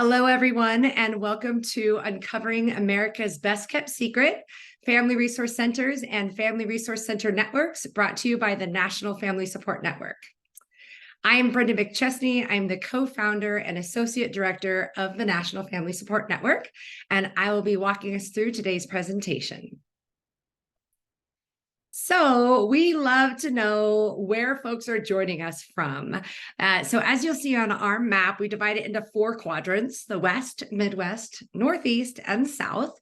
Hello, everyone, and welcome to Uncovering America's Best Kept Secret, Family Resource Centers and Family Resource Center Networks, brought to you by the National Family Support Network. I'm Brenda McChesney. I'm the co-founder and associate director of the National Family Support Network, and I will be walking us through today's presentation. So we love to know where folks are joining us from. So as you'll see on our map, we divide it into 4 quadrants: the West, Midwest, Northeast, and South.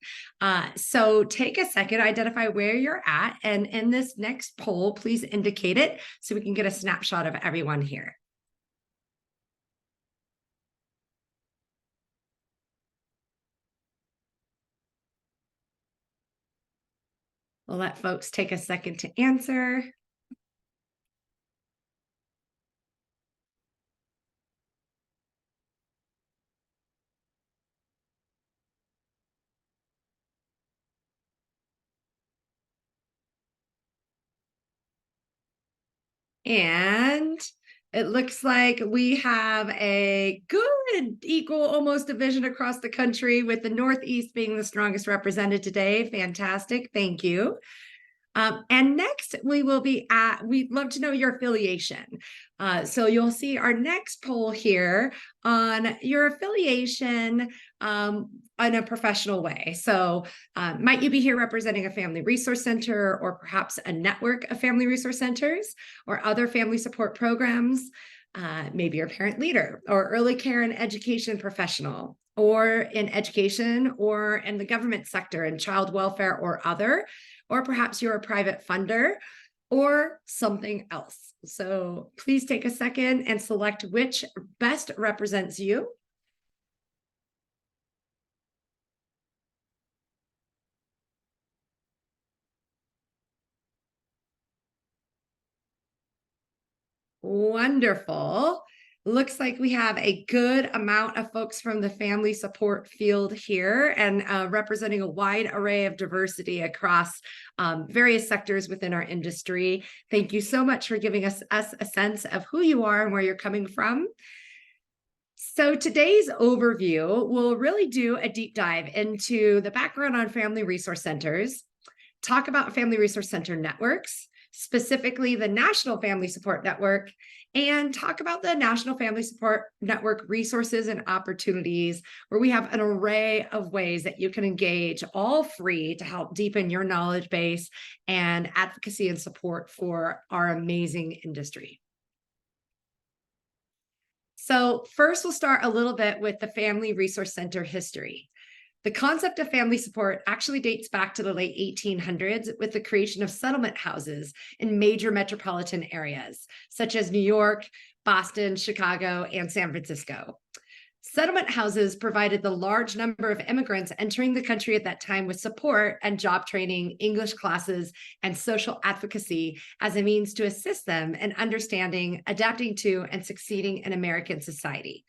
So take a second, identify where you're at, and in this next poll, please indicate it so we can get a snapshot of everyone here. We'll let folks take a second to answer. And it looks like we have a good equal almost division across the country, with the Northeast being the strongest represented today. Fantastic. Thank you. And next, we'd love to know your affiliation. So you'll see our next poll here on your affiliation in a professional way. So might you be here representing a family resource center, or perhaps a network of family resource centers or other family support programs? Maybe you're a parent leader or early care and education professional, or in education or in the government sector in child welfare or other, or perhaps you're a private funder or something else. So please take a second and select which best represents you. Wonderful. Looks like we have a good amount of folks from the family support field here, and representing a wide array of diversity across various sectors within our industry. Thank you so much for giving us a sense of who you are and where you're coming from. So today's overview will really do a deep dive into the background on family resource centers, talk about family resource center networks, specifically the National Family Support Network, and talk about the National Family Support Network resources and opportunities, where we have an array of ways that you can engage, all free, to help deepen your knowledge base and advocacy and support for our amazing industry. So first, we'll start a little bit with the Family Resource Center history. The concept of family support actually dates back to the late 1800s, with the creation of settlement houses in major metropolitan areas, such as New York, Boston, Chicago, and San Francisco. Settlement houses provided the large number of immigrants entering the country at that time with support and job training, English classes, and social advocacy as a means to assist them in understanding, adapting to, and succeeding in American society.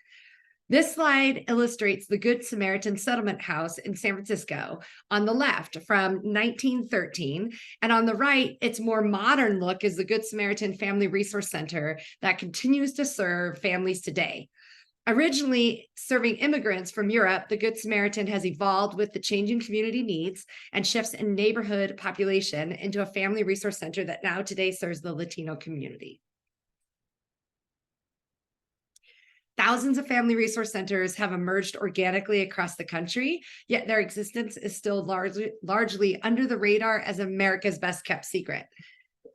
This slide illustrates the Good Samaritan Settlement House in San Francisco on the left from 1913, and on the right, its more modern look is the Good Samaritan Family Resource Center that continues to serve families today. Originally serving immigrants from Europe, the Good Samaritan has evolved with the changing community needs and shifts in neighborhood population into a family resource center that now today serves the Latino community. Thousands of family resource centers have emerged organically across the country, yet their existence is still largely under the radar as America's best kept secret.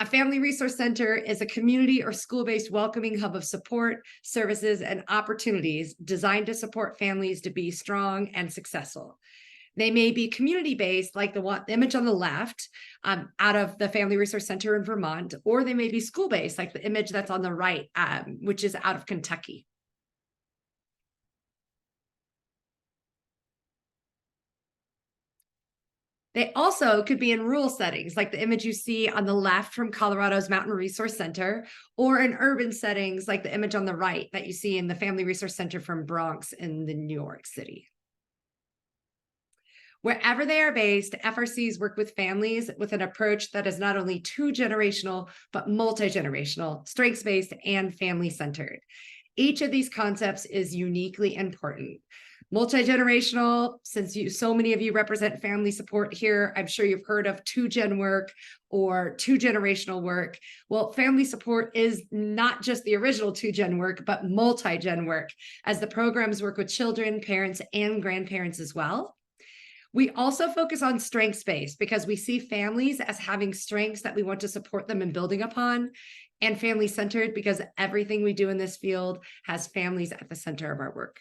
A family resource center is a community or school-based welcoming hub of support, services, and opportunities designed to support families to be strong and successful. They may be community-based, like the image on the left, out of the Family Resource Center in Vermont, or they may be school-based, like the image that's on the right, which is out of Kentucky. They also could be in rural settings, like the image you see on the left from Colorado's Mountain Resource Center, or in urban settings, like the image on the right that you see in the Family Resource Center from Bronx in the New York City. Wherever they are based, FRCs work with families with an approach that is not only 2-generational, but multi-generational, strengths-based, and family-centered. Each of these concepts is uniquely important. Multi-generational, since so many of you represent family support here, I'm sure you've heard of 2-gen work or 2-generational work. Well, family support is not just the original 2-gen work, but multi-gen work, as the programs work with children, parents, and grandparents as well. We also focus on strengths-based because we see families as having strengths that we want to support them in building upon, and family-centered because everything we do in this field has families at the center of our work.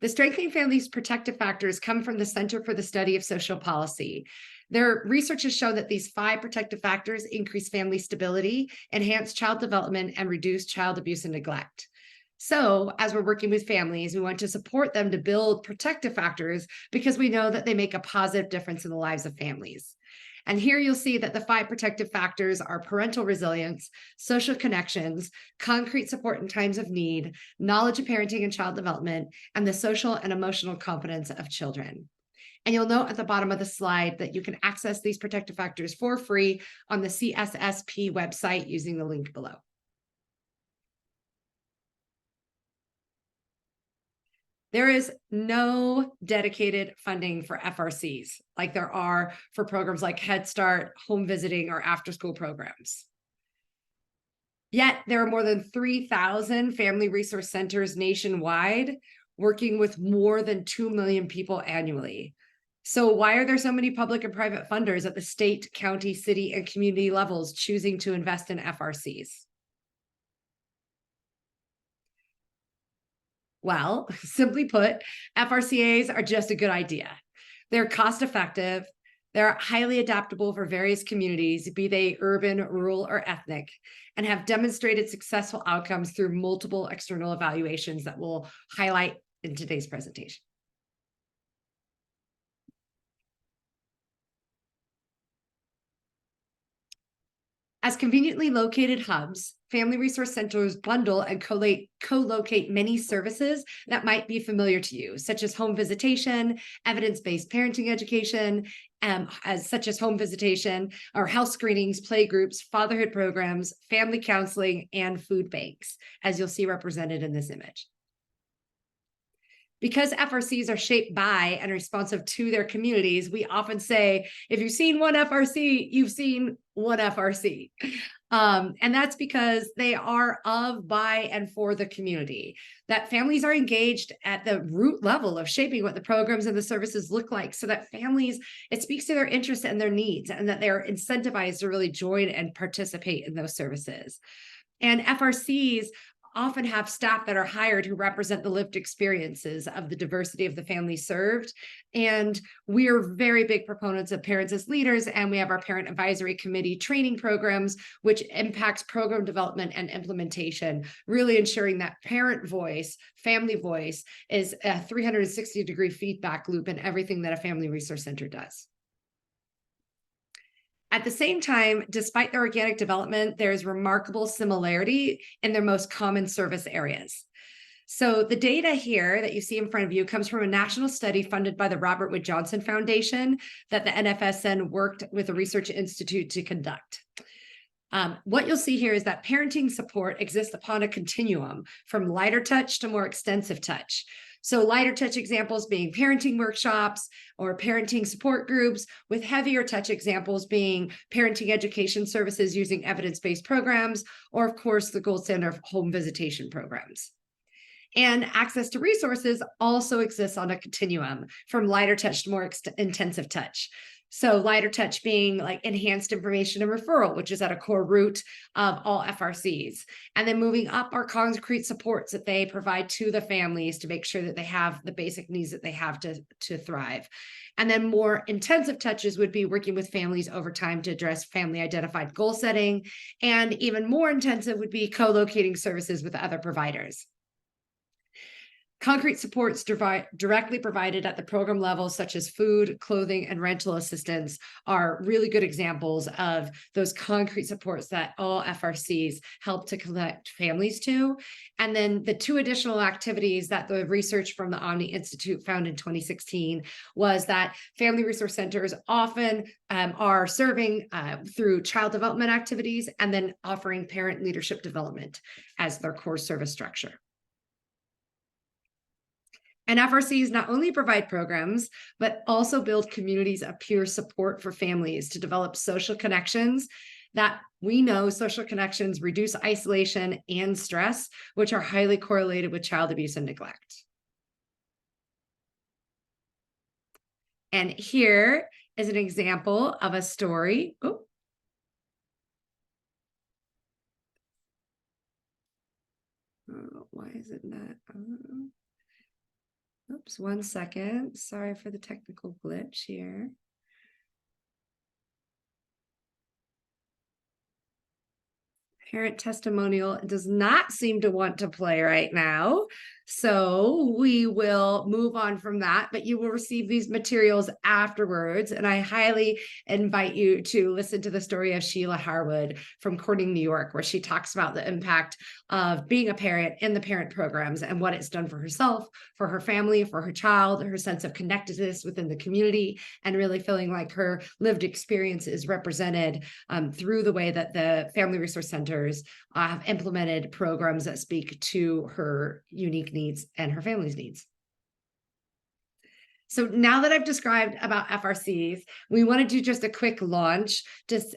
The Strengthening Families Protective Factors come from the Center for the Study of Social Policy. Their research has shown that these 5 protective factors increase family stability, enhance child development, and reduce child abuse and neglect. So, as we're working with families, we want to support them to build protective factors because we know that they make a positive difference in the lives of families. And here you'll see that the 5 protective factors are parental resilience, social connections, concrete support in times of need, knowledge of parenting and child development, and the social and emotional competence of children. And you'll note at the bottom of the slide that you can access these protective factors for free on the CSSP website using the link below. There is no dedicated funding for FRCs like there are for programs like Head Start, home visiting, or after-school programs. Yet there are more than 3,000 family resource centers nationwide working with more than 2 million people annually. So why are there so many public and private funders at the state, county, city, and community levels choosing to invest in FRCs? Well, simply put, FRCAs are just a good idea. They're cost effective, they're highly adaptable for various communities, be they urban, rural, or ethnic, and have demonstrated successful outcomes through multiple external evaluations that we'll highlight in today's presentation. As conveniently located hubs, family resource centers bundle and co-locate many services that might be familiar to you, such as home visitation, evidence-based parenting education, such as home visitation, or health screenings, play groups, fatherhood programs, family counseling, and food banks, as you'll see represented in this image. Because FRCs are shaped by and responsive to their communities, we often say, if you've seen one FRC, you've seen one FRC. And that's because they are of, by, and for the community, that families are engaged at the root level of shaping what the programs and the services look like, so that families, it speaks to their interests and their needs, and that they're incentivized to really join and participate in those services. And FRCs often have staff that are hired who represent the lived experiences of the diversity of the families served. And we are very big proponents of parents as leaders, and we have our parent advisory committee training programs, which impacts program development and implementation, really ensuring that parent voice, family voice is a 360-degree feedback loop in everything that a family resource center does. At the same time, despite their organic development, there's remarkable similarity in their most common service areas. So the data here that you see in front of you comes from a national study funded by the Robert Wood Johnson Foundation that the NFSN worked with a research institute to conduct. What you'll see here is that parenting support exists upon a continuum from lighter touch to more extensive touch. So lighter touch examples being parenting workshops or parenting support groups, with heavier touch examples being parenting education services using evidence-based programs, or of course, the gold standard of home visitation programs. And access to resources also exists on a continuum from lighter touch to more intensive touch. So lighter touch being like enhanced information and referral, which is at a core root of all FRCs. And then moving up are concrete supports that they provide to the families to make sure that they have the basic needs that they have to thrive. And then more intensive touches would be working with families over time to address family identified goal setting. And even more intensive would be co-locating services with other providers. Concrete supports directly provided at the program level, such as food, clothing, and rental assistance, are really good examples of those concrete supports that all FRCs help to connect families to. And then the 2 additional activities that the research from the Omni Institute found in 2016 was that family resource centers often are serving through child development activities and then offering parent leadership development as their core service structure. And FRCs not only provide programs, but also build communities of peer support for families to develop social connections that we know social connections reduce isolation and stress, which are highly correlated with child abuse and neglect. And here is an example of a story. Oh. Why is it not? Oops, 1 second. Sorry for the technical glitch here. Parent testimonial does not seem to want to play right now. So we will move on from that, but you will receive these materials afterwards. And I highly invite you to listen to the story of Sheila Harwood from Corning, New York, where she talks about the impact of being a parent in the parent programs and what it's done for herself, for her family, for her child, her sense of connectedness within the community, and really feeling like her lived experience is represented through the way that the Family Resource Centers have implemented programs that speak to her unique needs and her family's needs. So now that I've described about FRCs, we want to do just a quick launch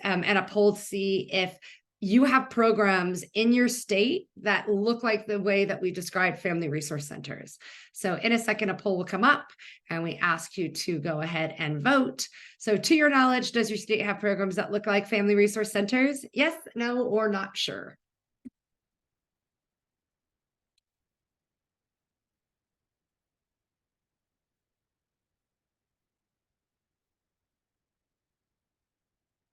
and a poll to see if you have programs in your state that look like the way that we described Family Resource Centers. So in a second, a poll will come up and we ask you to go ahead and vote. So to your knowledge, does your state have programs that look like Family Resource Centers? Yes, no, or not sure?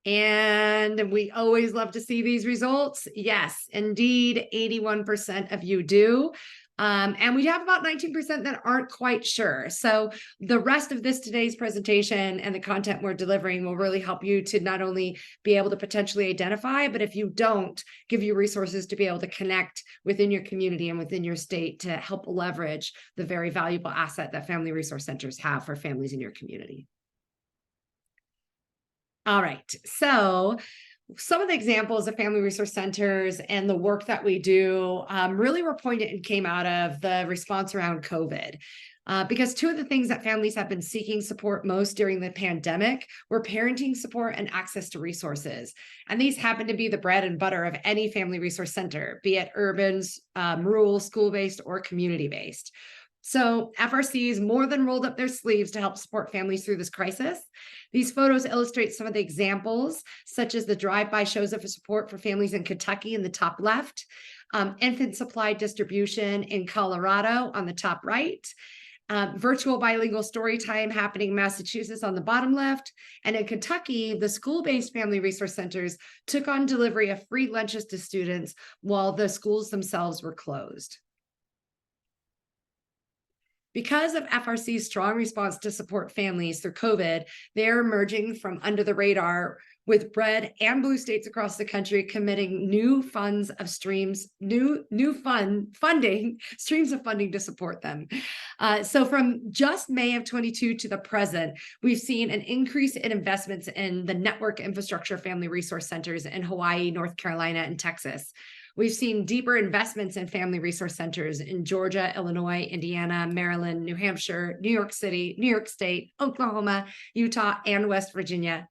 And we always love to see these results. Yes, indeed, 81% of you do. And we have about 19% that aren't quite sure. So the rest of today's presentation and the content we're delivering will really help you to not only be able to potentially identify, but if you don't, give you resources to be able to connect within your community and within your state to help leverage the very valuable asset that Family Resource Centers have for families in your community. All right, so some of the examples of Family Resource Centers and the work that we do really were pointed and came out of the response around COVID. Because two of the things that families have been seeking support most during the pandemic were parenting support and access to resources. And these happen to be the bread and butter of any Family Resource Center, be it urban, rural, school-based, or community-based. So FRCs more than rolled up their sleeves to help support families through this crisis. These photos illustrate some of the examples, such as the drive-by shows of support for families in Kentucky in the top left, infant supply distribution in Colorado on the top right, virtual bilingual story time happening in Massachusetts on the bottom left, and in Kentucky, the school-based Family Resource Centers took on delivery of free lunches to students while the schools themselves were closed. Because of FRC's strong response to support families through COVID, they're emerging from under the radar with red and blue states across the country committing new funding streams of funding to support them. So from just May of 22 to the present, we've seen an increase in investments in the network infrastructure Family Resource Centers in Hawaii, North Carolina, and Texas. We've seen deeper investments in Family Resource Centers in Georgia, Illinois, Indiana, Maryland, New Hampshire, New York City, New York State, Oklahoma, Utah, and West Virginia.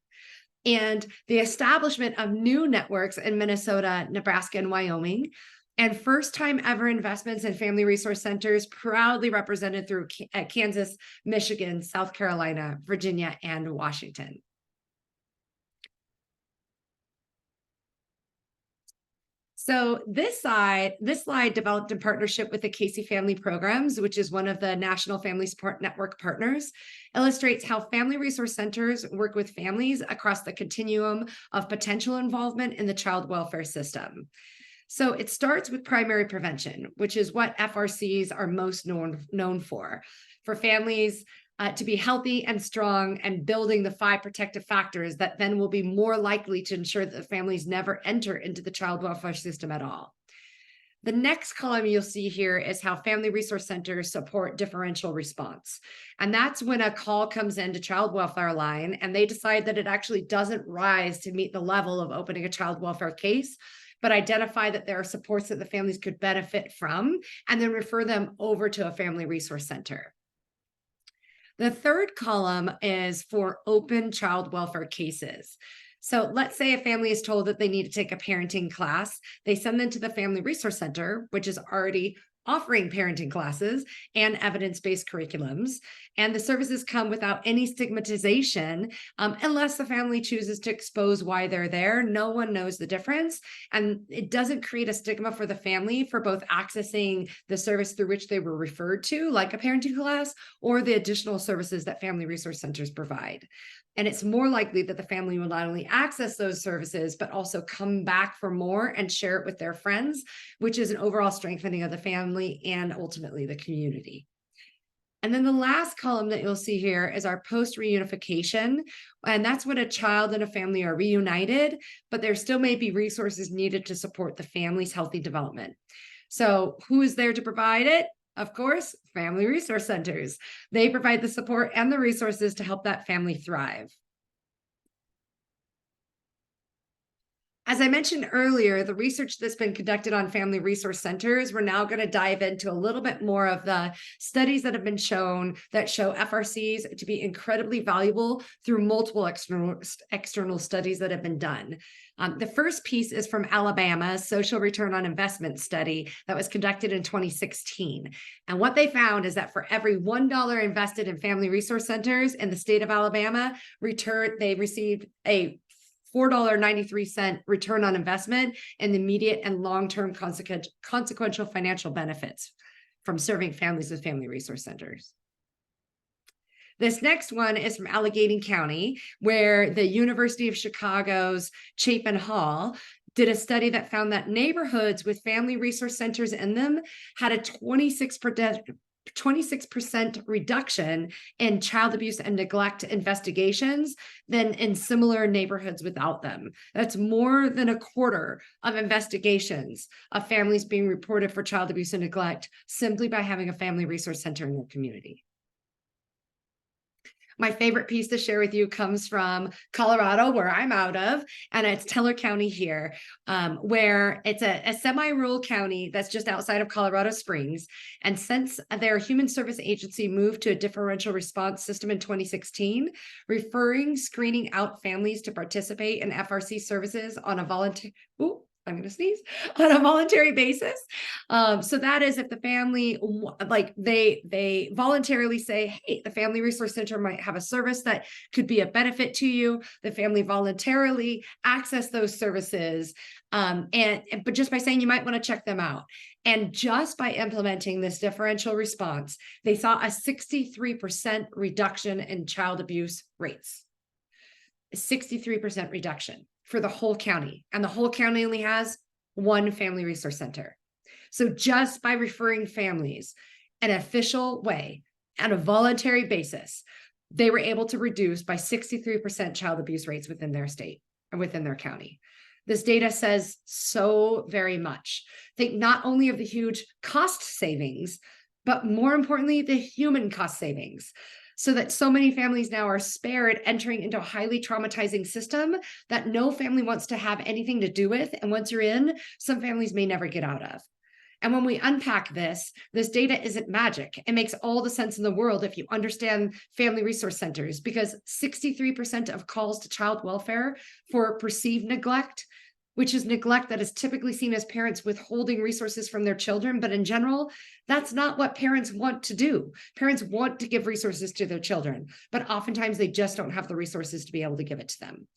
And the establishment of new networks in Minnesota, Nebraska, and Wyoming, and first-time ever investments in Family Resource Centers proudly represented through Kansas, Michigan, South Carolina, Virginia, and Washington. So this slide developed in partnership with the Casey Family Programs, which is one of the National Family Support Network partners, illustrates how Family Resource Centers work with families across the continuum of potential involvement in the child welfare system. So it starts with primary prevention, which is what FRCs are most known for families to be healthy and strong and building the 5 protective factors that then will be more likely to ensure that the families never enter into the child welfare system at all. The next column you'll see here is how Family Resource Centers support differential response. And that's when a call comes into child welfare line and they decide that it actually doesn't rise to meet the level of opening a child welfare case, but identify that there are supports that the families could benefit from, and then refer them over to a Family Resource Center. The third column is for open child welfare cases. So let's say a family is told that they need to take a parenting class. They send them to the Family Resource Center, which is already offering parenting classes and evidence-based curriculums. And the services come without any stigmatization, unless the family chooses to expose why they're there. No one knows the difference. And it doesn't create a stigma for the family for both accessing the service through which they were referred to, like a parenting class, or the additional services that Family Resource Centers provide. And it's more likely that the family will not only access those services, but also come back for more and share it with their friends, which is an overall strengthening of the family and ultimately the community. And then the last column that you'll see here is our post-reunification. And that's when a child and a family are reunited, but there still may be resources needed to support the family's healthy development. So who is there to provide it? Of course, Family Resource Centers. They provide the support and the resources to help that family thrive. As I mentioned earlier, the research that's been conducted on Family Resource Centers, we're now going to dive into a little bit more of the studies that have been shown that show FRCs to be incredibly valuable through multiple external studies that have been done. The first piece is from Alabama's Social Return on Investment study that was conducted in 2016. And what they found is that for every $1 invested in Family Resource Centers in the state of Alabama, they received a $4.93 return on investment and the immediate and long-term consequential financial benefits from serving families with Family Resource Centers. This next one is from Allegheny County, where the University of Chicago's Chapin Hall did a study that found that neighborhoods with Family Resource Centers in them had a 26% reduction in child abuse and neglect investigations than in similar neighborhoods without them. That's more than a quarter of investigations of families being reported for child abuse and neglect simply by having a Family Resource Center in their community. My favorite piece to share with you comes from Colorado, where I'm out of, and it's Teller County here, where it's a semi-rural county that's just outside of Colorado Springs. And since their human service agency moved to a differential response system in 2016, screening out families to participate in FRC services on a voluntary, I'm going to sneeze, on a voluntary basis. So that is if the family, like they voluntarily say, hey, the Family Resource Center might have a service that could be a benefit to you. The family voluntarily access those services. But just by saying you might want to check them out. And just by implementing this differential response, they saw a 63% reduction in child abuse rates. A 63% reduction for the whole county, and the whole county only has one Family Resource Center. So just by referring families in an official way on a voluntary basis, they were able to reduce by 63% child abuse rates within their state or within their county. This data says so very much. Think not only of the huge cost savings, but more importantly, the human cost savings, so that so many families now are spared entering into a highly traumatizing system that no family wants to have anything to do with. And once you're in, some families may never get out of. And when we unpack this data isn't magic. It makes all the sense in the world if you understand Family Resource Centers, because 63% of calls to child welfare for perceived neglect, which is neglect that is typically seen as parents withholding resources from their children. But in general, that's not what parents want to do. Parents want to give resources to their children, but oftentimes they just don't have the resources to be able to give it to them.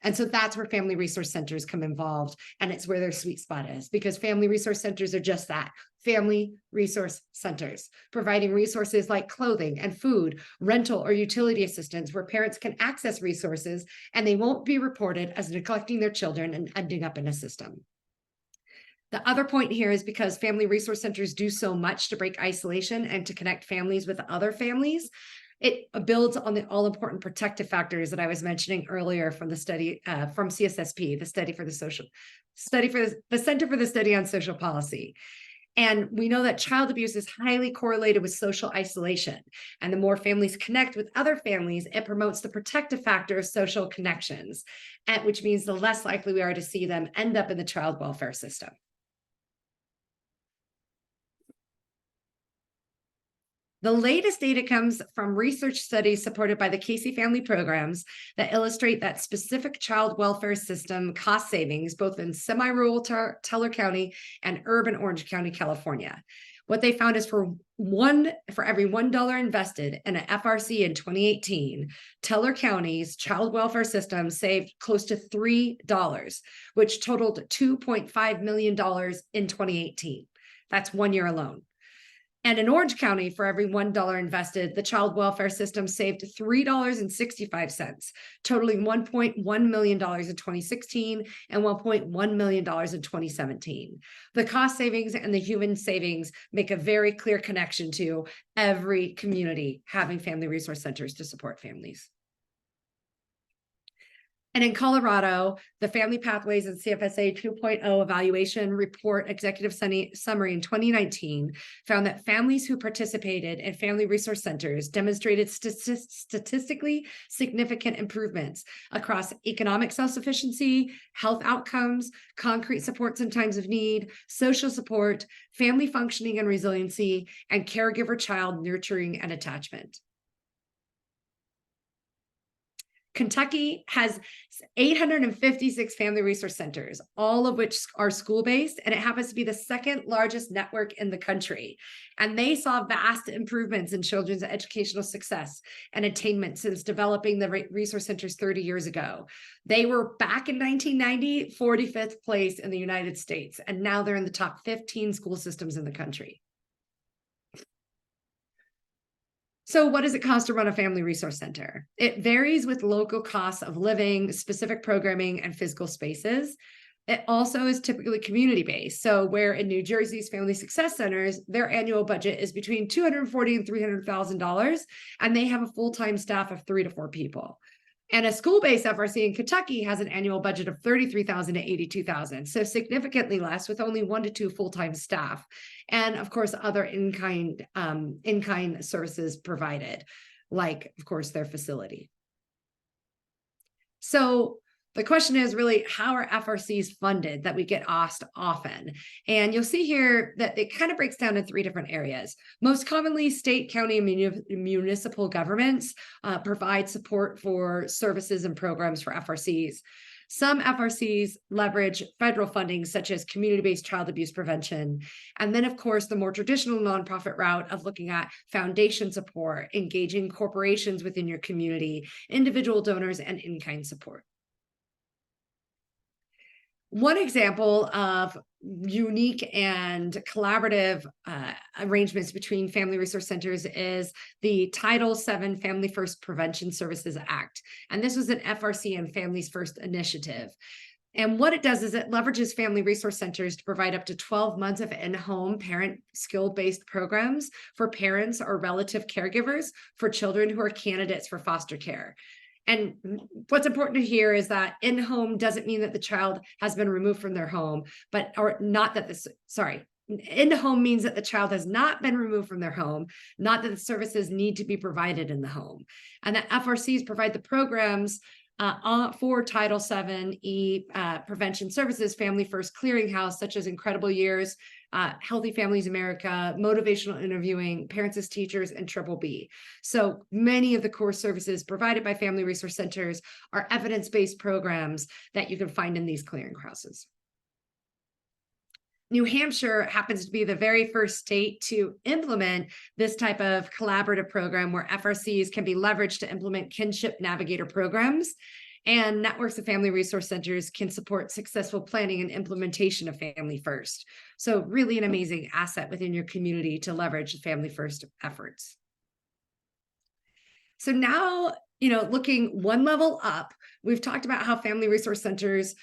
And so that's where Family Resource Centers come involved. And it's where their sweet spot is, because Family Resource Centers are just that, Family Resource Centers, providing resources like clothing and food, rental or utility assistance, where parents can access resources and they won't be reported as neglecting their children and ending up in a system. The other point here is because Family Resource Centers do so much to break isolation and to connect families with other families, it builds on the all-important protective factors that I was mentioning earlier from the study from CSSP, the Center for the Study on Social Policy. And we know that child abuse is highly correlated with social isolation. And the more families connect with other families, it promotes the protective factor of social connections, which means the less likely we are to see them end up in the child welfare system. The latest data comes from research studies supported by the Casey Family Programs that illustrate that specific child welfare system cost savings, both in semi-rural Teller County and urban Orange County, California. What they found is for every $1 invested in an FRC in 2018, Teller County's child welfare system saved close to $3, which totaled $2.5 million in 2018. That's 1 year alone. And in Orange County, for every $1 invested, the child welfare system saved $3.65, totaling $1.1 million in 2016 and $1.1 million in 2017. The cost savings and the human savings make a very clear connection to every community having family resource centers to support families. And in Colorado, the Family Pathways and CFSA 2.0 evaluation report executive summary in 2019 found that families who participated in family resource centers demonstrated statistically significant improvements across economic self-sufficiency, health outcomes, concrete supports in times of need, social support, family functioning and resiliency, and caregiver-child nurturing and attachment. Kentucky has 856 family resource centers, all of which are school-based, and it happens to be the second largest network in the country. And they saw vast improvements in children's educational success and attainment since developing the resource centers 30 years ago. They were back in 1990, 45th place in the United States, and now they're in the top 15 school systems in the country. So what does it cost to run a family resource center? It varies with local costs of living, specific programming, and physical spaces. It also is typically community-based. So where in New Jersey's Family Success Centers, their annual budget is between $240,000 and $300,000, and they have a full-time staff of 3 to 4 people. And a school-based FRC in Kentucky has an annual budget of $33,000 to $82,000, so significantly less, with only 1 to 2 full-time staff, and of course other in-kind services provided, like of course their facility. So the question is really, how are FRCs funded, that we get asked often? And you'll see here that it kind of breaks down in 3 different areas. Most commonly, state, county, and municipal governments provide support for services and programs for FRCs. Some FRCs leverage federal funding, such as community-based child abuse prevention. And then, of course, the more traditional nonprofit route of looking at foundation support, engaging corporations within your community, individual donors, and in-kind support. One example of unique and collaborative arrangements between family resource centers is the Title VII Family First Prevention Services Act. And this was an FRC and Families First initiative. And what it does is it leverages family resource centers to provide up to 12 months of in-home parent skill-based programs for parents or relative caregivers for children who are candidates for foster care. And what's important to hear is that in-home doesn't mean that the child has been removed from their home, in-home means that the child has not been removed from their home, not that the services need to be provided in the home. And that FRCs provide the programs for Title VII prevention services, Family First Clearinghouse, such as Incredible Years, Healthy Families America, motivational interviewing, Parents as Teachers, and Triple B. So many of the core services provided by family resource centers are evidence-based programs that you can find in these clearinghouses. New Hampshire happens to be the very first state to implement this type of collaborative program where FRCs can be leveraged to implement kinship navigator programs, and networks of family resource centers can support successful planning and implementation of Family First. So really an amazing asset within your community to leverage Family First efforts. So now, looking one level up, we've talked about how family resource centers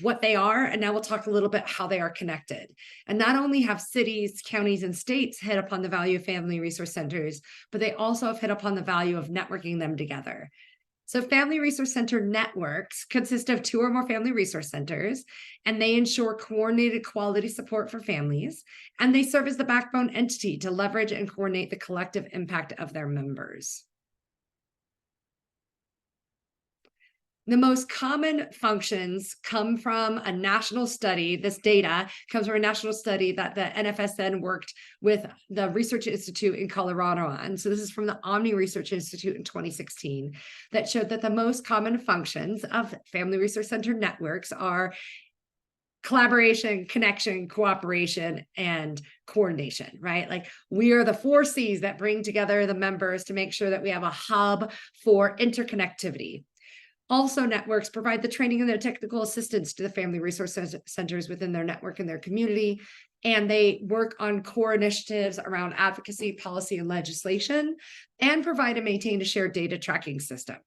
what they are, and now we'll talk a little bit how they are connected. And not only have cities, counties, and states hit upon the value of family resource centers, but they also have hit upon the value of networking them together. So family resource center networks consist of 2 or more family resource centers, and they ensure coordinated quality support for families, and they serve as the backbone entity to leverage and coordinate the collective impact of their members. The most common functions come from a national study. This data comes from a national study that the NFSN worked with the Research Institute in Colorado on. So this is from the Omni Research Institute in 2016 that showed that the most common functions of Family Resource Center networks are collaboration, connection, cooperation, and coordination, right? Like we are the 4 C's that bring together the members to make sure that we have a hub for interconnectivity. Also, networks provide the training and the technical assistance to the family resource centers within their network and their community. And they work on core initiatives around advocacy, policy, and legislation, and provide and maintain a shared data tracking system.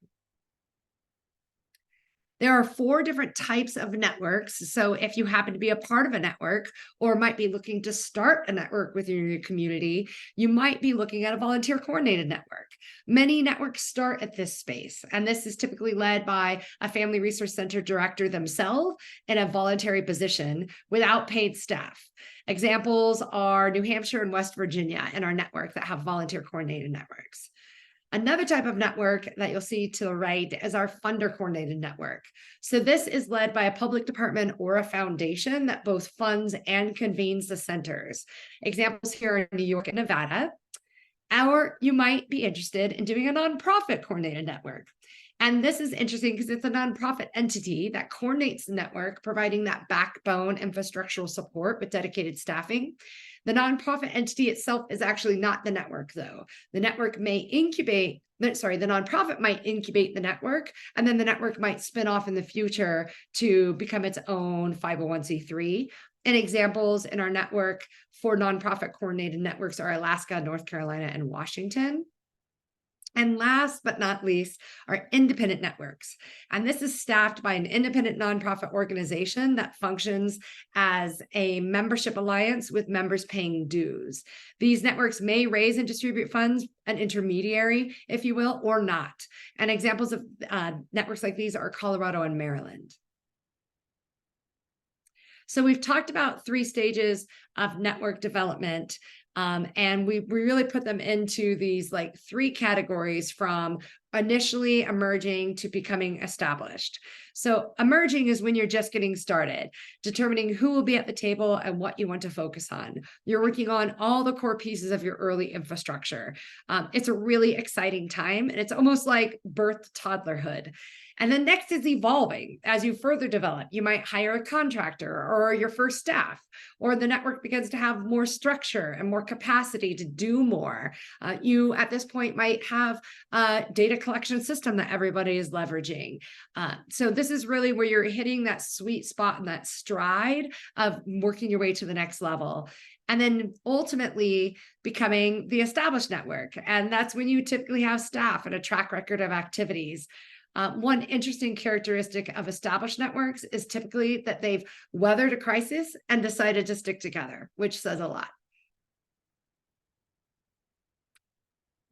There are 4 different types of networks. So if you happen to be a part of a network or might be looking to start a network within your community, you might be looking at a volunteer coordinated network. Many networks start at this space, and this is typically led by a family resource center director themselves in a voluntary position without paid staff. Examples are New Hampshire and West Virginia in our network that have volunteer coordinated networks. Another type of network that you'll see to the right is our funder coordinated network. So this is led by a public department or a foundation that both funds and convenes the centers. Examples here in New York and Nevada. Or you might be interested in doing a nonprofit coordinated network. And this is interesting because it's a nonprofit entity that coordinates the network, providing that backbone infrastructural support with dedicated staffing. The nonprofit entity itself is actually not the network, though. The network may the nonprofit might incubate the network, and then the network might spin off in the future to become its own 501c3. And examples in our network for nonprofit coordinated networks are Alaska, North Carolina, and Washington. And last but not least are independent networks. And this is staffed by an independent nonprofit organization that functions as a membership alliance with members paying dues. These networks may raise and distribute funds, an intermediary, if you will, or not. And examples of networks like these are Colorado and Maryland. So we've talked about 3 stages of network development. And we really put them into these like 3 categories from initially emerging to becoming established. So emerging is when you're just getting started, determining who will be at the table and what you want to focus on. You're working on all the core pieces of your early infrastructure. It's a really exciting time, and it's almost like birth toddlerhood. And then next is evolving. As you further develop, you might hire a contractor or your first staff, or the network begins to have more structure and more capacity to do more. You, at this point, might have a data collection system that everybody is leveraging. So this is really where you're hitting that sweet spot and that stride of working your way to the next level. And then ultimately becoming the established network. And that's when you typically have staff and a track record of activities. One interesting characteristic of established networks is typically that they've weathered a crisis and decided to stick together, which says a lot.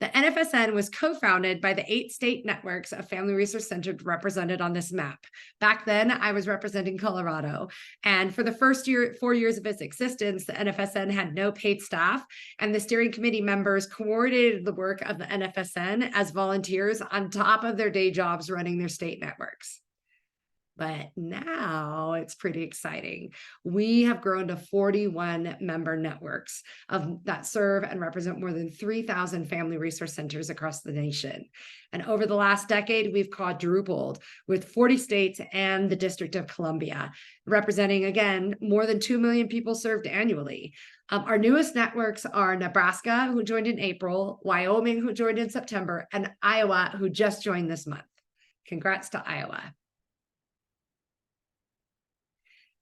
The NFSN was co-founded by the 8 state networks of family resource centers represented on this map. Back then, I was representing Colorado. And for the first 4 years of its existence, the NFSN had no paid staff, and the steering committee members coordinated the work of the NFSN as volunteers on top of their day jobs running their state networks. But now it's pretty exciting. We have grown to 41 member networks that serve and represent more than 3,000 family resource centers across the nation. And over the last decade, we've quadrupled with 40 states and the District of Columbia, representing, again, more than 2 million people served annually. Our newest networks are Nebraska, who joined in April, Wyoming, who joined in September, and Iowa, who just joined this month. Congrats to Iowa.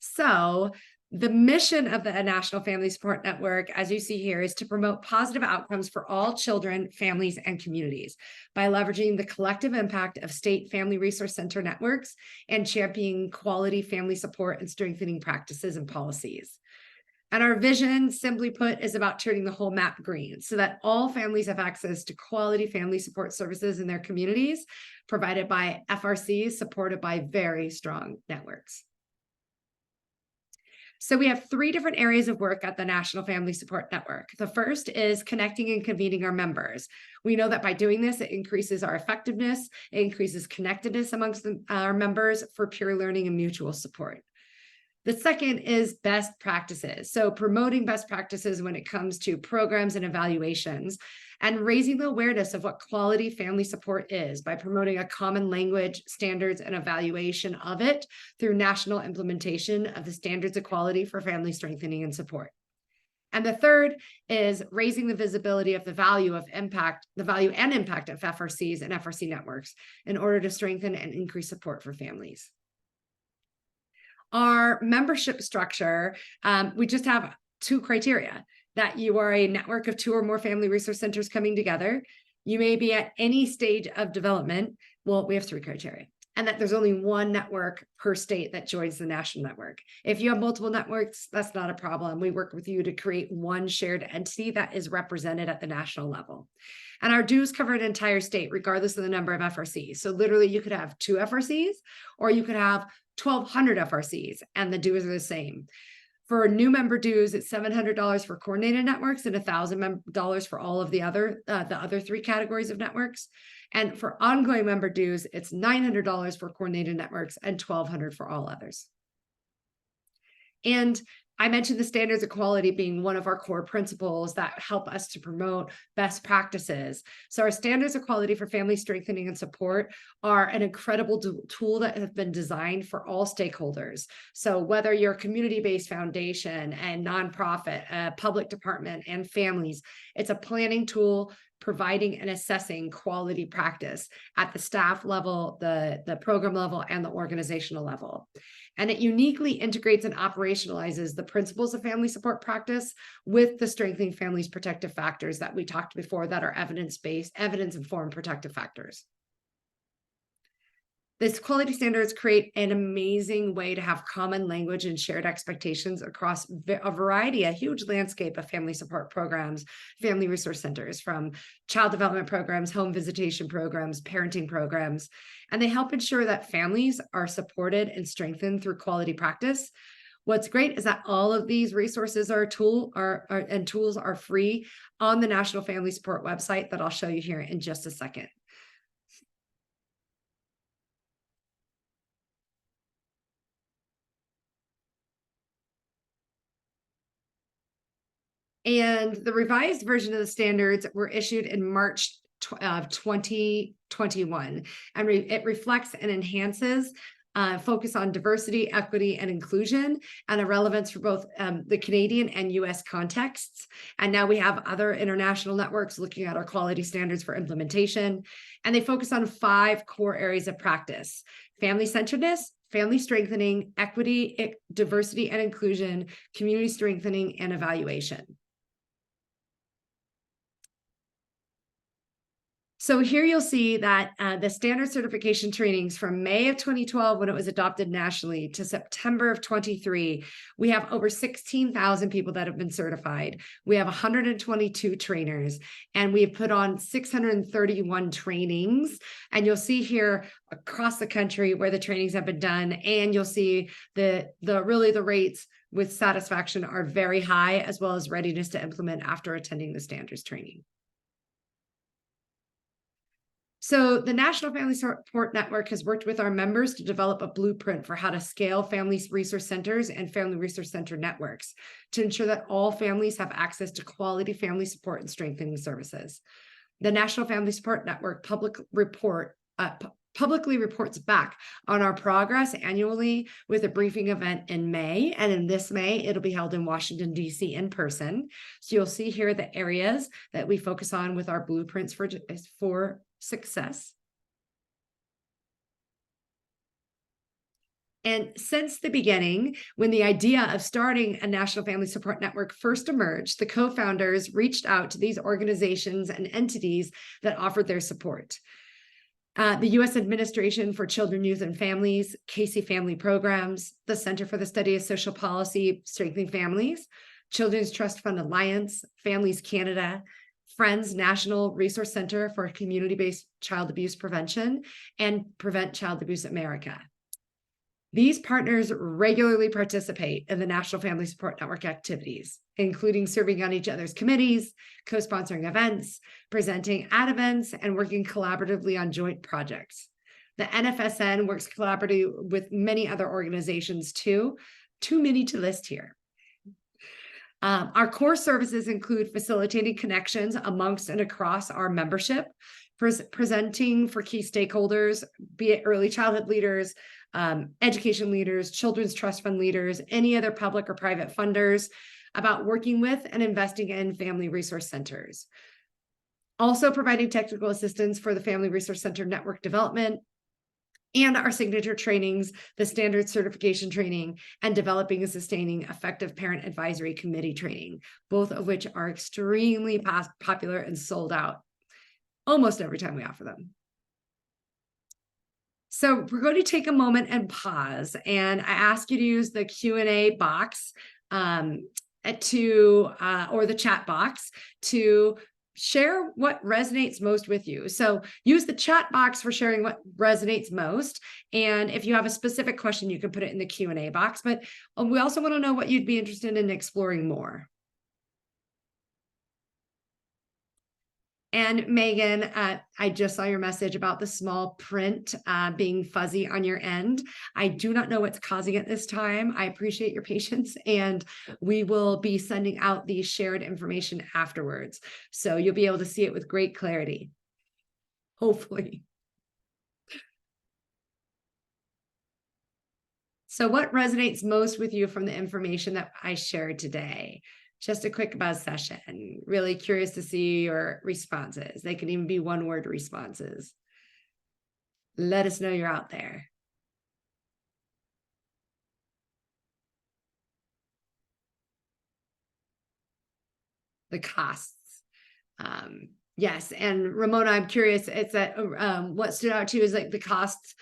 So the mission of the National Family Support Network, as you see here, is to promote positive outcomes for all children, families, and communities by leveraging the collective impact of state family resource center networks and championing quality family support and strengthening practices and policies. And our vision, simply put, is about turning the whole map green so that all families have access to quality family support services in their communities, provided by FRCs, supported by very strong networks. So we have three different areas of work at the National Family Support Network. The first is connecting and convening our members. We know that by doing this, it increases our effectiveness, it increases connectedness amongst our members for peer learning and mutual support. The second is best practices. So promoting best practices when it comes to programs and evaluations, and raising the awareness of what quality family support is by promoting a common language, standards, and evaluation of it through national implementation of the standards of quality for family strengthening and support. And the third is raising the visibility of the value and impact of FRCs and FRC networks in order to strengthen and increase support for families. Our membership structure, we just have two criteria: that you are a network of 2 or more family resource centers coming together. You may be at any stage of development. Well, we have 3 criteria. And that there's only one network per state that joins the national network. If you have multiple networks, that's not a problem. We work with you to create one shared entity that is represented at the national level. And our dues cover an entire state, regardless of the number of FRCs. So literally you could have 2 FRCs, or you could have 1,200 FRCs, and the dues are the same. For new member dues, it's $700 for coordinated networks and $1,000 for all of the other 3 categories of networks. And for ongoing member dues, it's $900 for coordinated networks and $1,200 for all others. And I mentioned the standards of quality being one of our core principles that help us to promote best practices. So our standards of quality for family strengthening and support are an incredible tool that has been designed for all stakeholders. So whether you're a community-based foundation and nonprofit, a public department, and families, it's a planning tool providing and assessing quality practice at the staff level, the program level, and the organizational level. And it uniquely integrates and operationalizes the principles of family support practice with the strengthening families protective factors that we talked before that are evidence-based, evidence-informed protective factors. These quality standards create an amazing way to have common language and shared expectations across a variety, a huge landscape of family support programs, family resource centers, from child development programs, home visitation programs, parenting programs, and they help ensure that families are supported and strengthened through quality practice. What's great is that all of these resources tools are free on the National Family Support website that I'll show you here in just a second. And the revised version of the standards were issued in March of 2021, and it reflects and enhances focus on diversity, equity, and inclusion, and a relevance for both the Canadian and US contexts. And now we have other international networks looking at our quality standards for implementation, and they focus on 5 core areas of practice: family-centeredness, family strengthening, equity, diversity and inclusion, community strengthening, and evaluation. So here you'll see that the standard certification trainings from May of 2012, when it was adopted nationally, to September of 23, we have over 16,000 people that have been certified. We have 122 trainers, and we've put on 631 trainings. And you'll see here across the country where the trainings have been done, and you'll see the rates with satisfaction are very high, as well as readiness to implement after attending the standards training. So the National Family Support Network has worked with our members to develop a blueprint for how to scale family resource centers and family resource center networks to ensure that all families have access to quality family support and strengthening services. The National Family Support Network publicly reports back on our progress annually with a briefing event in May. And in this May, it'll be held in Washington, D.C. in person. So you'll see here the areas that we focus on with our blueprints for success. And since the beginning, when the idea of starting a National Family Support Network first emerged, the co-founders reached out to these organizations and entities that offered their support. The U.S. Administration for Children, Youth, and Families, Casey Family Programs, the Center for the Study of Social Policy, Strengthening Families, Children's Trust Fund Alliance, Families Canada, Friends National Resource Center for Community-Based Child Abuse Prevention, and Prevent Child Abuse America. These partners regularly participate in the National Family Support Network activities, including serving on each other's committees, co-sponsoring events, presenting at events, and working collaboratively on joint projects. The NFSN works collaboratively with many other organizations too many to list here. Our core services include facilitating connections amongst and across our membership, presenting for key stakeholders, be it early childhood leaders, education leaders, children's trust fund leaders, any other public or private funders, about working with and investing in family resource centers. Also providing technical assistance for the Family Resource Center network development, and our signature trainings, the standard certification training, and developing and sustaining effective parent advisory committee training, both of which are extremely popular and sold out almost every time we offer them. So we're going to take a moment and pause, and I ask you to use the Q&A box or the chat box to share what resonates most with you. So use the chat box for sharing what resonates most. And if you have a specific question, you can put it in the Q&A box. But we also want to know what you'd be interested in exploring more. And Megan, I just saw your message about the small print being fuzzy on your end. I do not know what's causing it this time. I appreciate your patience, and we will be sending out the shared information afterwards. So you'll be able to see it with great clarity, hopefully. So what resonates most with you from the information that I shared today? Just a quick buzz session. Really curious to see your responses. They can even be one-word responses. Let us know you're out there. The costs. Yes, and Ramona, I'm curious. It's that what stood out to you is like the cost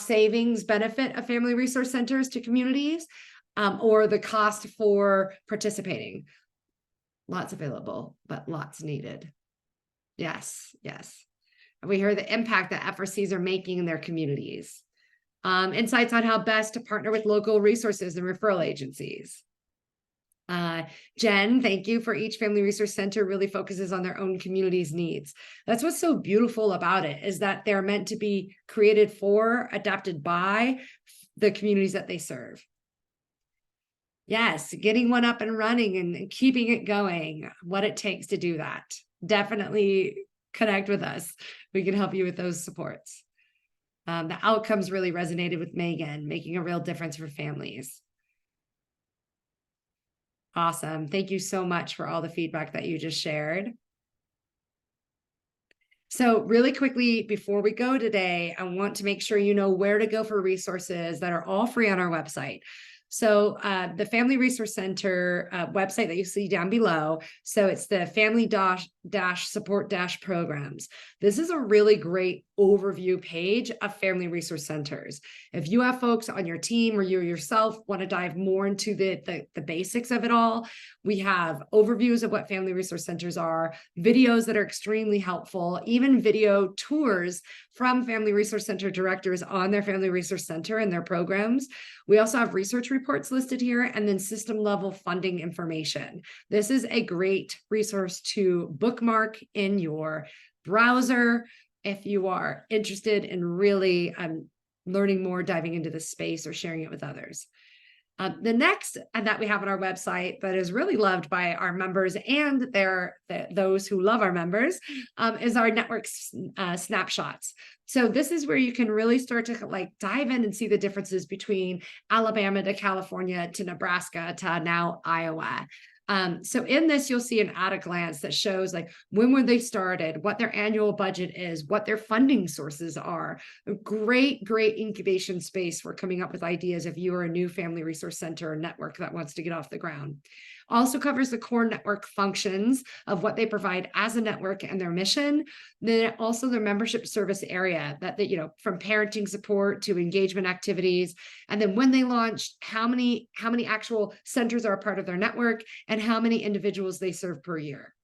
savings benefit of family resource centers to communities. Or the cost for participating. Lots available, but lots needed. Yes, yes. We hear the impact that FRCs are making in their communities. Insights on how best to partner with local resources and referral agencies. Jen, thank you. For each family resource center really focuses on their own community's needs. That's what's so beautiful about it, is that they're meant to be created for, adapted by the communities that they serve. Yes, getting one up and running and keeping it going, what it takes to do that. Definitely connect with us. We can help you with those supports. The outcomes really resonated with Megan, making a real difference for families. Awesome. Thank you so much for all the feedback that you just shared. So really quickly, before we go today, I want to make sure you know where to go for resources that are all free on our website. So the Family Resource Center website that you see down below, so it's the family-support-programs. This is a really great overview page of family resource centers. If you have folks on your team or you yourself want to dive more into the basics of it all, we have overviews of what family resource centers are, videos that are extremely helpful, even video tours from family resource center directors on their family resource center and their programs. We also have research reports listed here, and then system level funding information. This is a great resource to bookmark in your browser if you are interested in really learning more, diving into this space, or sharing it with others. The next that we have on our website that is really loved by our members and those who love our members is our network snapshots. So this is where you can really start to like dive in and see the differences between Alabama to California to Nebraska to now Iowa. So in this, you'll see an at a glance that shows like when were they started, what their annual budget is, what their funding sources are. A great incubation space for coming up with ideas if you are a new family resource center or network that wants to get off the ground. Also covers the core network functions of what they provide as a network and their mission. Then also their membership service area that from parenting support to engagement activities. And then when they launched, how many actual centers are a part of their network and how many individuals they serve per year.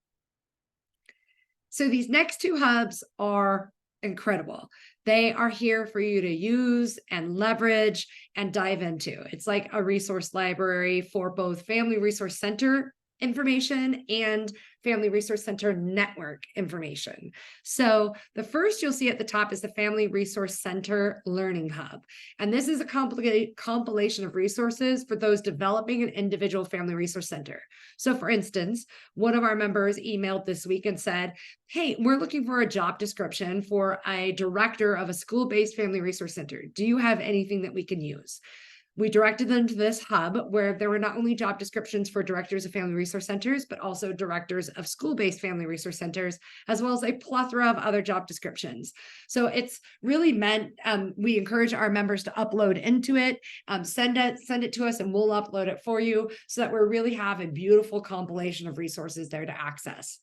So these next two hubs are incredible. They are here for you to use and leverage and dive into. It's like a resource library for both Family Resource Center information and Family Resource Center network information. So the first you'll see at the top is the Family Resource Center Learning Hub. And this is a compilation of resources for those developing an individual Family Resource Center. So for instance, one of our members emailed this week and said, hey, we're looking for a job description for a director of a school-based Family Resource Center. Do you have anything that we can use? We directed them to this hub where there were not only job descriptions for directors of family resource centers, but also directors of school-based family resource centers, as well as a plethora of other job descriptions. So it's really meant, we encourage our members to upload into it, send it to us and we'll upload it for you so that we really have a beautiful compilation of resources there to access.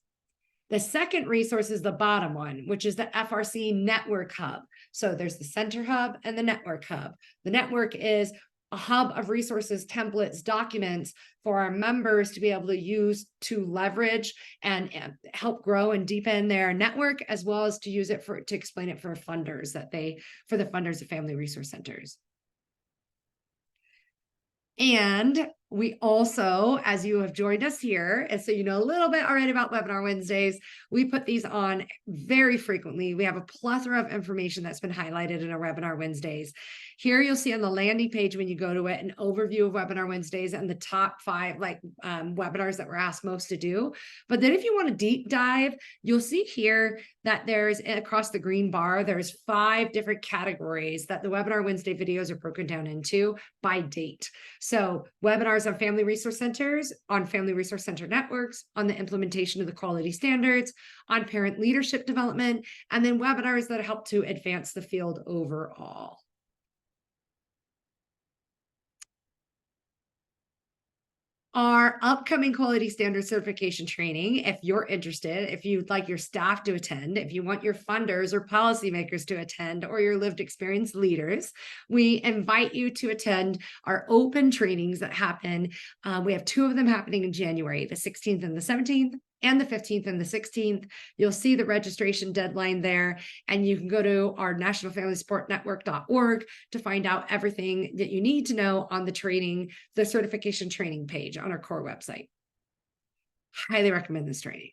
The second resource is the bottom one, which is the FRC Network Hub. So there's the Center Hub and the Network Hub. The network is a hub of resources, templates, documents for our members to be able to use to leverage and help grow and deepen their network, as well as to use it to explain it for funders for the funders of family resource centers. And we also, as you have joined us here, and so you know a little bit already about Webinar Wednesdays, we put these on very frequently. We have a plethora of information that's been highlighted in our Webinar Wednesdays. Here you'll see on the landing page when you go to it, an overview of Webinar Wednesdays and the top 5 webinars that we're asked most to do. But then if you want to deep dive, you'll see here that there's across the green bar, there's 5 different categories that the Webinar Wednesday videos are broken down into by date. So webinars on family resource centers, on family resource center networks, on the implementation of the quality standards, on parent leadership development, and then webinars that help to advance the field overall. Our upcoming quality standard certification training, if you're interested, if you'd like your staff to attend, if you want your funders or policymakers to attend, or your lived experience leaders, we invite you to attend our open trainings that happen. We have 2 of them happening in January, the 16th and the 17th. And the 15th and the 16th. You'll see the registration deadline there, and you can go to our nationalfamilysupportnetwork.org to find out everything that you need to know on the training, the certification training page on our core website. Highly recommend this training.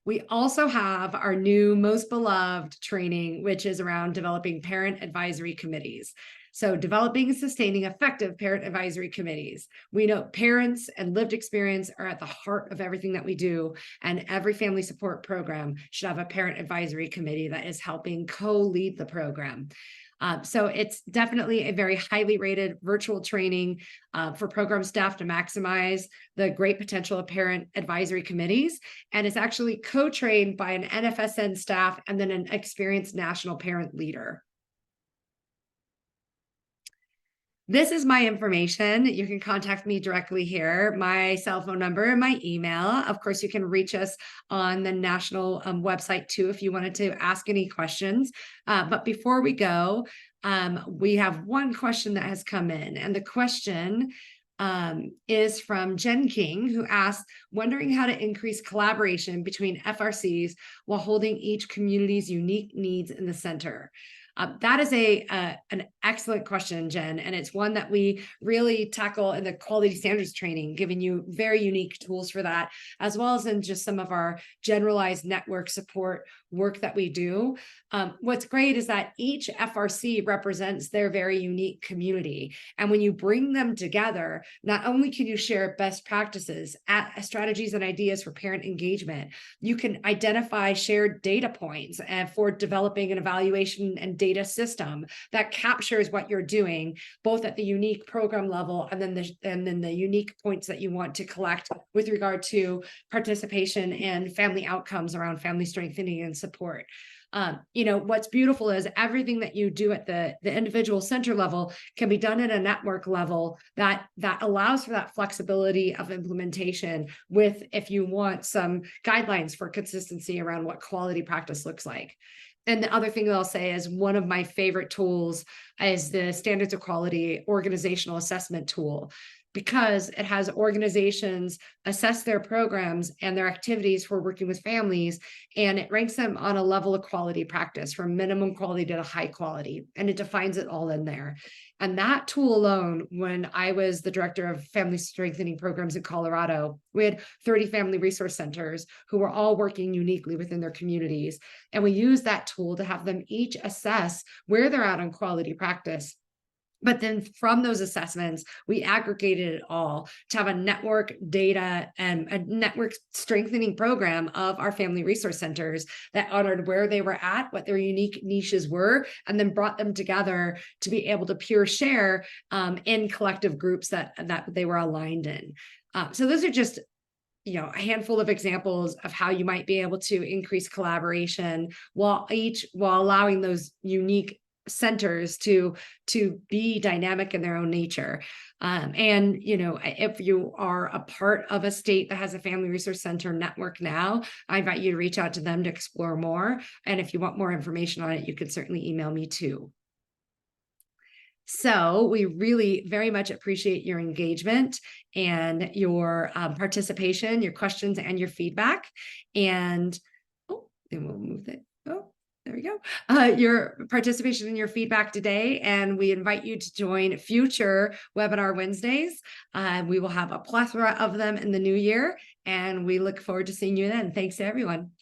We also have our new most beloved training, which is around developing parent advisory committees. So developing and sustaining effective parent advisory committees. We know parents and lived experience are at the heart of everything that we do, and every family support program should have a parent advisory committee that is helping co-lead the program. So it's definitely a very highly rated virtual training for program staff to maximize the great potential of parent advisory committees. And it's actually co-trained by an NFSN staff and then an experienced national parent leader. This is my information. You can contact me directly here, my cell phone number and my email. Of course, you can reach us on the national website too, if you wanted to ask any questions. But before we go, we have one question that has come in, and the question is from Jen King, who asked, wondering how to increase collaboration between FRCs while holding each community's unique needs in the center. That is an excellent question, Jen, and it's one that we really tackle in the quality standards training, giving you very unique tools for that, as well as in just some of our generalized network support work that we do. What's great is that each FRC represents their very unique community. And when you bring them together, not only can you share best practices, strategies and ideas for parent engagement, you can identify shared data points for developing an evaluation and data system that captures what you're doing, both at the unique program level and then the unique points that you want to collect with regard to participation and family outcomes around family strengthening and support. What's beautiful is everything that you do at the individual center level can be done at a network level that allows for that flexibility of implementation with, if you want, some guidelines for consistency around what quality practice looks like. And the other thing that I'll say is one of my favorite tools is the Standards of Quality organizational assessment tool. because it has organizations assess their programs and their activities for working with families, and it ranks them on a level of quality practice from minimum quality to high quality, and it defines it all in there. And that tool alone, when I was the director of family strengthening programs in Colorado, we had 30 family resource centers who were all working uniquely within their communities. And we used that tool to have them each assess where they're at on quality practice. But then from those assessments, we aggregated it all to have a network data and a network strengthening program of our family resource centers that honored where they were at, what their unique niches were, and then brought them together to be able to peer share in collective groups that they were aligned in. So those are just a handful of examples of how you might be able to increase collaboration while allowing those unique centers to be dynamic in their own nature. And if you are a part of a state that has a family resource center network now, I invite you to reach out to them to explore more. And if you want more information on it, you could certainly email me too. So we really very much appreciate your engagement and your participation, your questions, and your feedback. And then we'll move it. There we go. Your participation and your feedback today. And we invite you to join future webinar Wednesdays. We will have a plethora of them in the new year, and we look forward to seeing you then. Thanks to everyone.